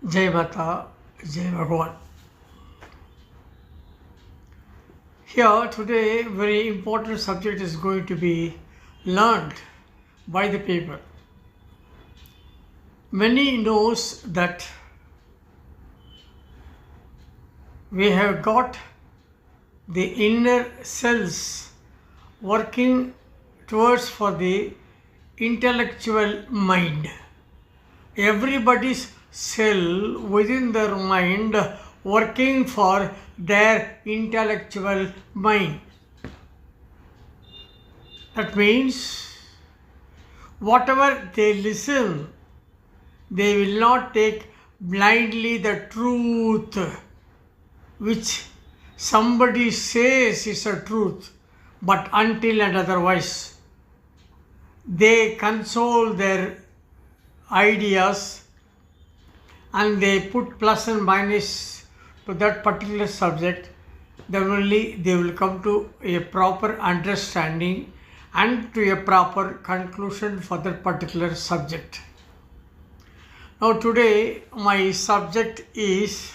Jai Mata, Jai Bhagwan. Here today, very important subject is going to be learned by the people. Many knows that we have got the inner cells working towards for the intellectual mind. Everybody's cell within their mind working for their intellectual mind. That means whatever they listen, they will not take blindly the truth which somebody says is a truth, but until and otherwise they console their ideas and they put plus and minus to that particular subject, then only they will come to a proper understanding and to a proper conclusion for that particular subject. Now today my subject is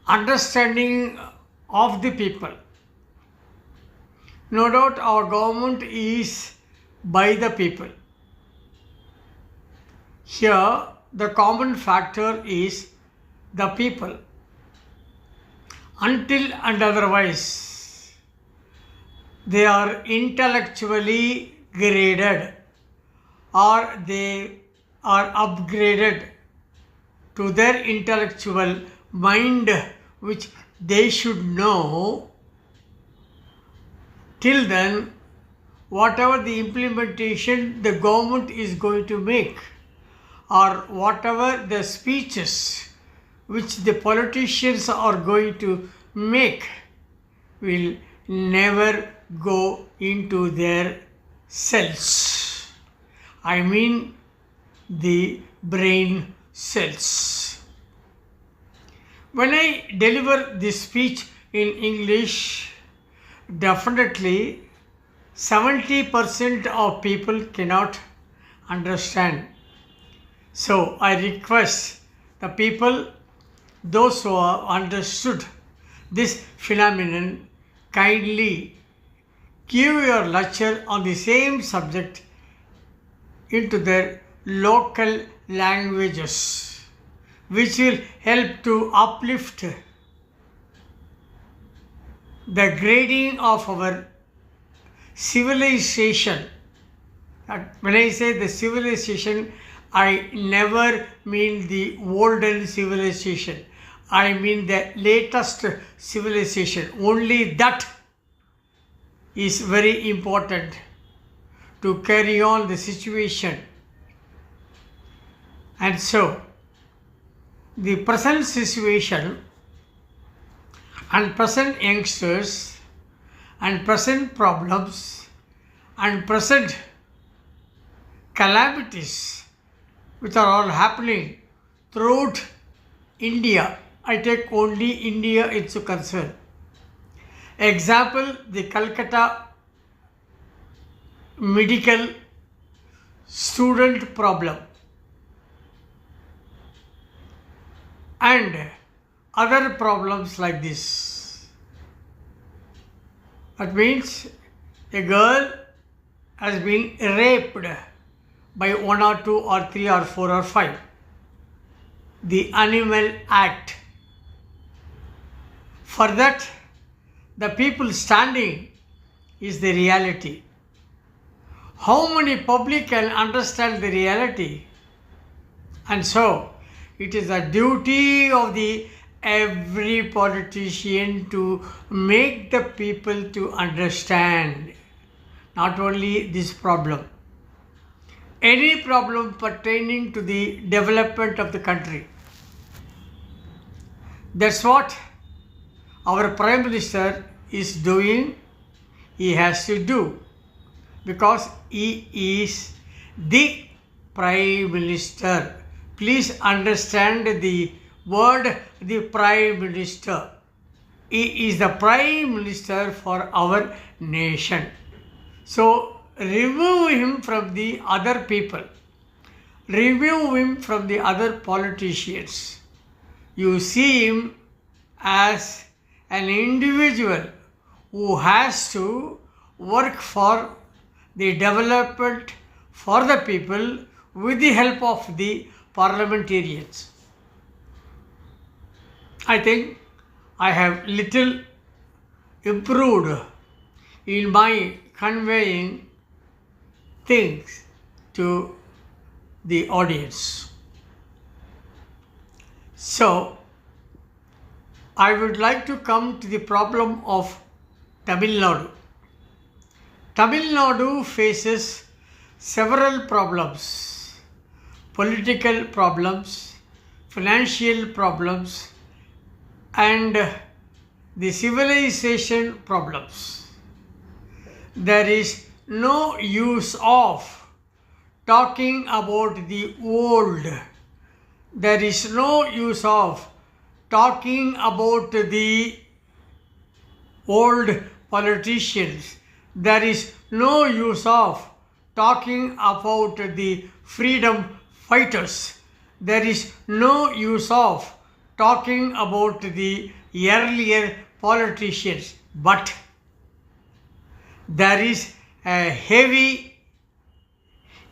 understanding of the people. No doubt our government is by the people. Here the common factor is the people. Until and otherwise they are intellectually graded or they are upgraded to their intellectual mind which they should know. Till then, whatever the implementation the government is going to make or whatever the speeches which the politicians are going to make will never go into their cells. I mean the brain cells. When I deliver this speech in English, definitely 70% of people cannot understand. So I request the people, those who have understood this phenomenon, kindly give your lecture on the same subject into their local languages, which will help to uplift the grading of our civilization. When I say the civilization, I never mean the olden civilization. I mean the latest civilization. Only that is very important to carry on the situation. And so, the present situation and present youngsters and present problems and present calamities which are all happening throughout India. I take only India into concern. Example, the Calcutta medical student problem and other problems like this. That means a girl has been raped by 1 or 2 or 3 or 4 or 5. The Animal Act. For that, the people standing is the reality. How many public can understand the reality? And so, it is a duty of the every politician to make the people to understand not only this problem, any problem pertaining to the development of the country. That's what our Prime Minister is doing. He has to do because he is the Prime Minister. Please understand the word the Prime Minister. He is the Prime Minister for our nation. So remove him from the other people. remove him from the other politicians. You see him as an individual who has to work for the development for the people with the help of the parliamentarians. I think I have little improved in my conveying things to the audience. So, I would like to come to the problem of Tamil Nadu. Tamil Nadu faces several problems: political problems, financial problems, and the civilization problems. There is no use of talking about the old. There is no use of talking about the old politicians. There is no use of talking about the freedom fighters. There is no use of talking about the earlier politicians. But there is a heavy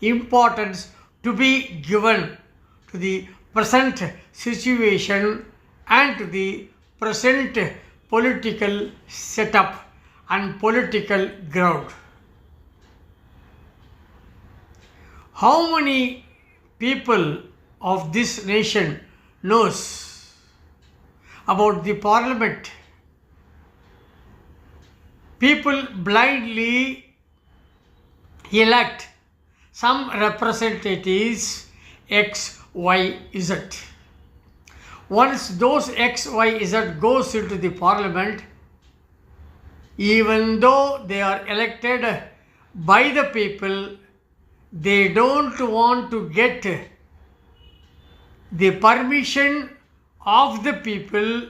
importance to be given to the present situation and to the present political setup and political ground. How many people of this nation knows about the parliament? People blindly elect some representatives X, Y, Z. Once those X, Y, Z goes into the parliament, even though they are elected by the people, they don't want to get the permission of the people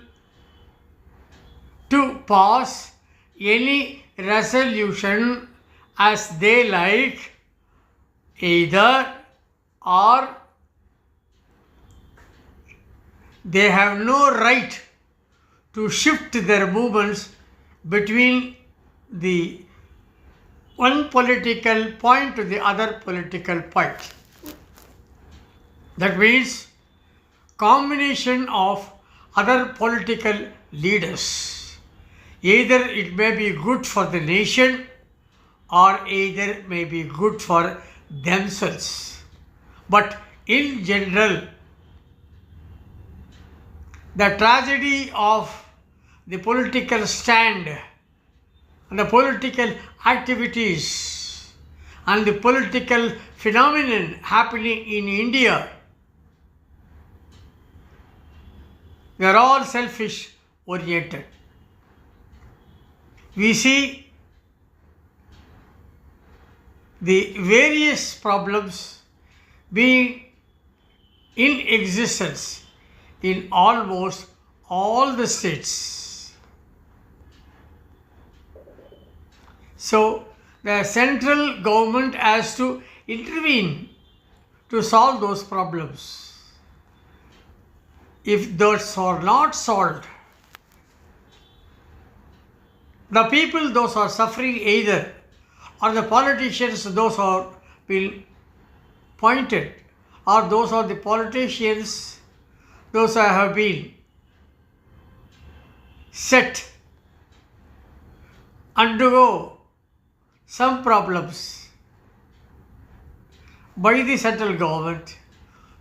to pass any resolution as they like, either or they have no right to shift their movements between the one political point to the other political point. That means combination of other political leaders. Either it may be good for the nation or either may be good for themselves. But in general, the tragedy of the political stand and the political activities and the political phenomenon happening in India, they are all selfish oriented. We see the various problems being in existence in almost all the states. So, the central government has to intervene to solve those problems. If those are not solved, the people, those are suffering either, or the politicians, those are been appointed, or those are the politicians, those have been set, undergo some problems by the central government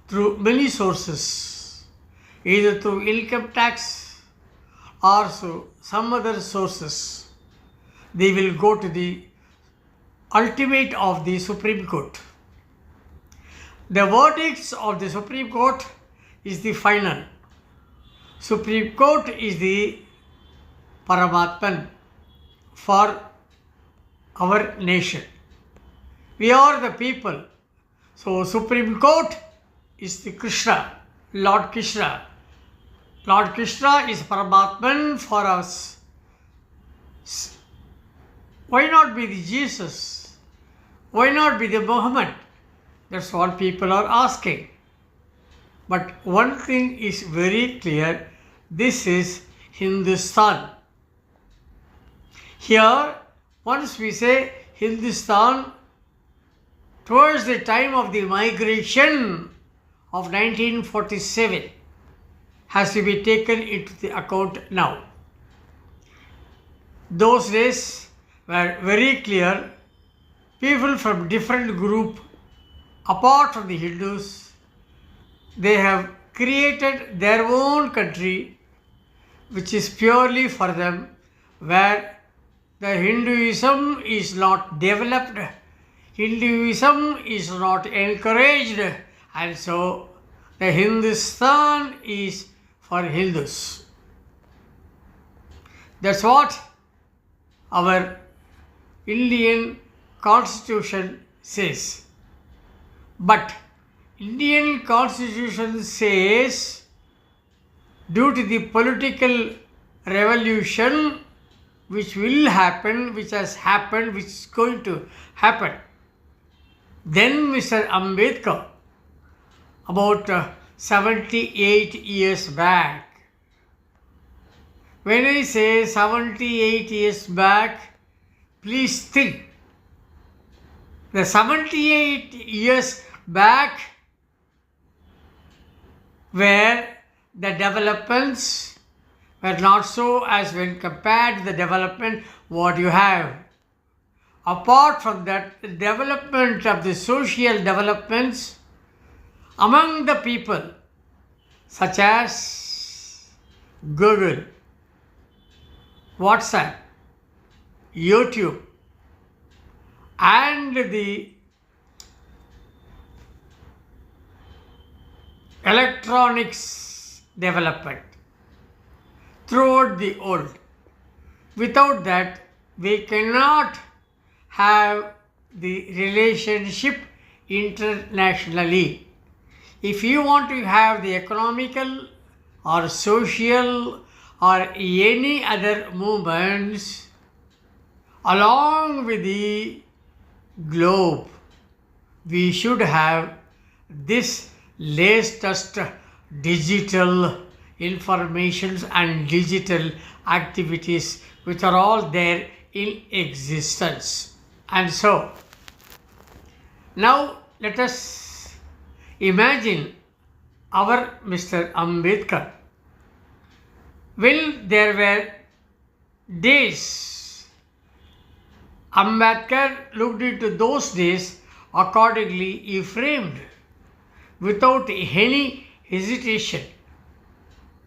through many sources, either through income tax or through some other sources. They will go to the ultimate of the Supreme Court. The verdicts of the Supreme Court is the final. Supreme Court is the Paramatman for our nation. We are the people. So Supreme Court is the Krishna, Lord Krishna. Lord Krishna is Paramatman for us. Why not be the Jesus? Why not be the Muhammad? That's what people are asking. But one thing is very clear, this is Hindustan. Here, once we say Hindustan, towards the time of the migration of 1947, has to be taken into the account now. Those days were very clear. People from different group, apart from the Hindus, they have created their own country which is purely for them, where the Hinduism is not developed, Hinduism is not encouraged, and so the Hindustan is for Hindus. That's what our Indian Constitution says. But Indian Constitution says, due to the political revolution which will happen, which has happened, which is going to happen, then Mr. Ambedkar, about 78 years back, when I say 78 years back, please think, the 78 years back where the developments were not so as when compared to the development what you have. Apart from that, the development of the social developments among the people, such as Google, WhatsApp, YouTube, and the electronics development throughout the world. Without that, we cannot have the relationship internationally. If you want to have the economical or social or any other movements along with the globe, we should have this latest digital informations and digital activities which are all there in existence. And so, now let us imagine our Mr. Ambedkar. When there were days, Ambedkar looked into those days, accordingly he framed without any hesitation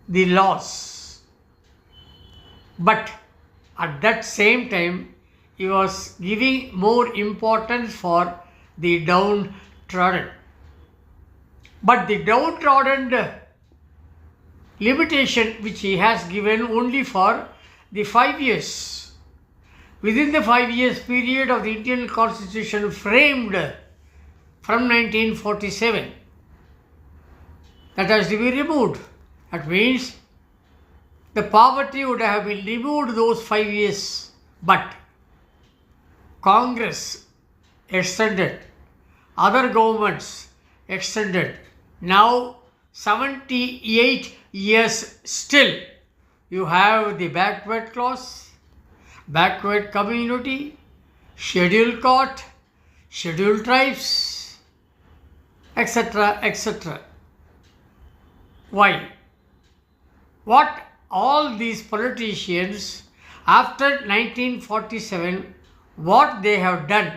the laws. But at that same time, he was giving more importance for the downtrodden. But the downtrodden limitation which he has given only for the 5 years. Within the 5 years period of the Indian Constitution framed from 1947, that has to be removed. That means the poverty would have been removed those 5 years. But Congress extended, other governments extended. Now 78 years still you have the backward class, backward community, scheduled caste, scheduled tribes, etc., etc. Why? What all these politicians after 1947, what they have done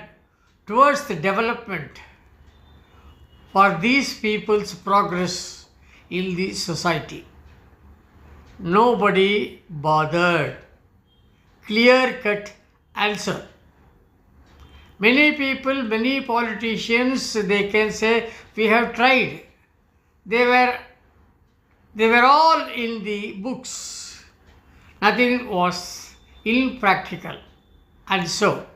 towards the development for these people's progress in the society? Nobody bothered. Clear-cut answer. Many people, many politicians, they can say, we have tried. They were all in the books. Nothing was impractical. And so,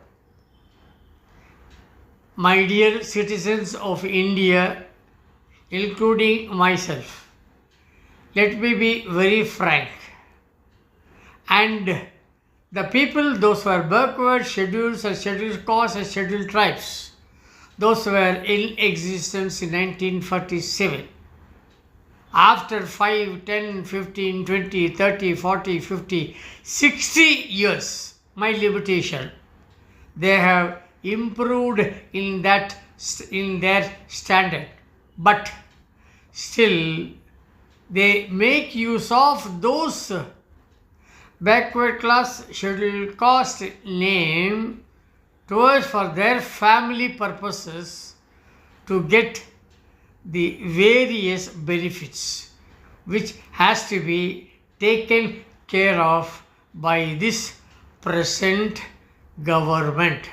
my dear citizens of India, including myself, let me be very frank. And the people, those who are backward, scheduled, scheduled castes and scheduled tribes, Those were in existence in 1947. After 5, 10, 15, 20, 30, 40, 50, 60 years, my limitation, they have improved in their standard, but still they make use of those backward class scheduled caste name towards for their family purposes to get the various benefits which has to be taken care of by this present government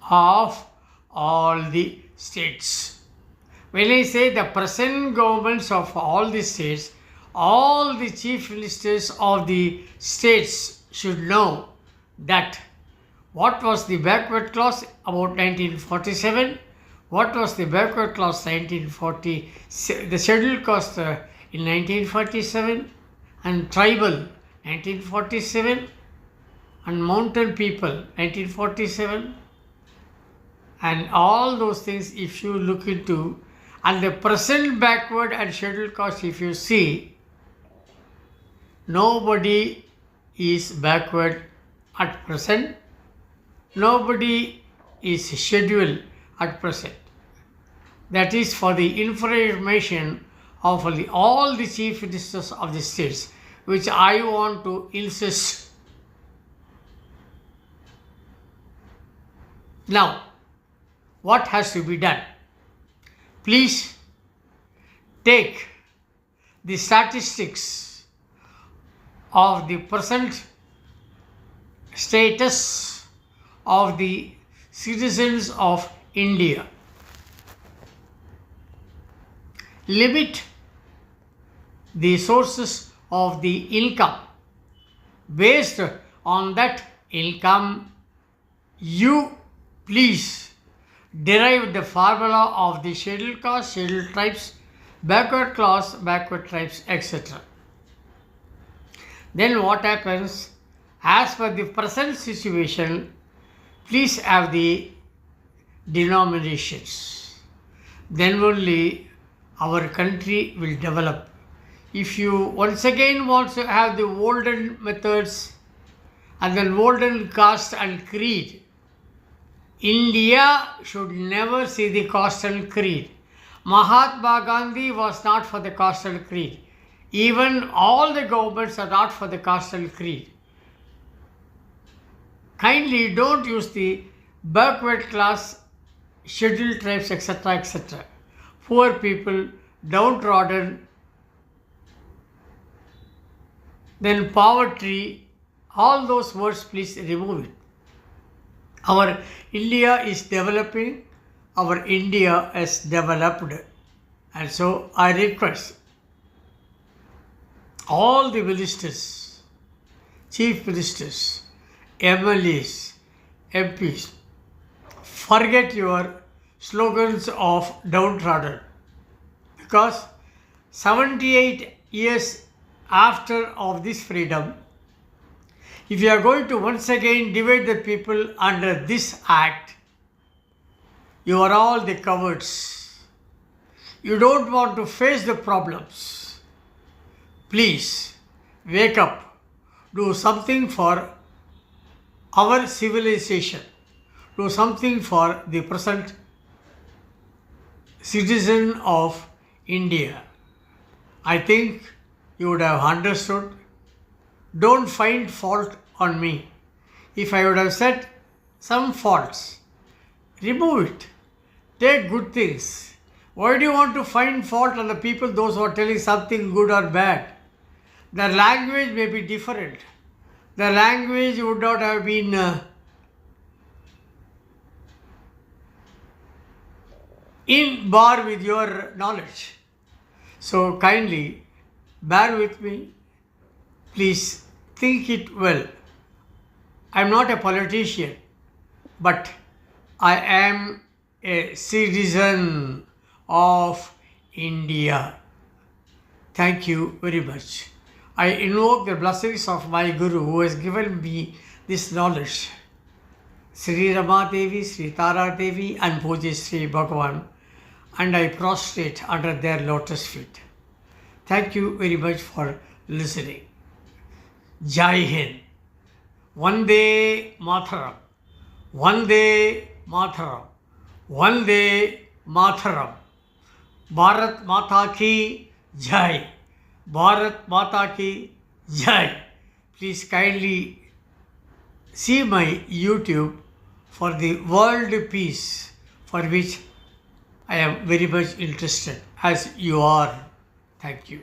of all the states. When I say the present governments of all the states, all the chief ministers of the states should know that what was the backward class about 1947, what was the backward class 1940, the scheduled caste in 1947, and tribal 1947, and mountain people 1947, and all those things if you look into, and the present backward and scheduled caste if you see, nobody is backward at present, nobody is scheduled at present. That is for the information of all the chief ministers of the states, which I want to insist. Now, what has to be done? Please take the statistics of the present status of the citizens of India. Limit the sources of the income. Based on that income, you please derive the formula of the scheduled caste, scheduled tribes, backward class, backward tribes, etc. Then what happens? As per the present situation, please have the denominations. Then only our country will develop. If you once again want to have the olden methods and then olden caste and creed, India should never see the caste and creed. Mahatma Gandhi was not for the caste and creed. Even all the governments are not for the caste and creed. Kindly don't use the backward class, scheduled tribes, etc., etc. Poor people, downtrodden, then poverty, all those words please remove it. Our India is developing, our India has developed, and so I request all the ministers, chief ministers, MLAs, MPs, forget your slogans of downtrodden, because 78 years after of this freedom, if you are going to once again divide the people under this act, you are all the cowards. You don't want to face the problems. Please wake up. Do something for our civilization. Do something for the present citizen of India. I think you would have understood. Don't find fault on me. If I would have said some faults, remove it. Take good things. Why do you want to find fault on the people, those who are telling something good or bad? Their language may be different. Their language would not have been in bar with your knowledge. So kindly bear with me. Please think it well. I am not a politician, but I am a citizen of India. Thank you very much. I invoke the blessings of my Guru who has given me this knowledge. Sri Rama Devi, Sri Tara Devi and Pujya Sri Bhagavan, and I prostrate under their lotus feet. Thank you very much for listening. Jai Hind. Vande Mataram. Vande Mataram. Vande Mataram. Bharat Mata ki Jai. Bharat Mata ki Jai. Please kindly see my YouTube for the world peace, for which I am very much interested, as you are. Thank you.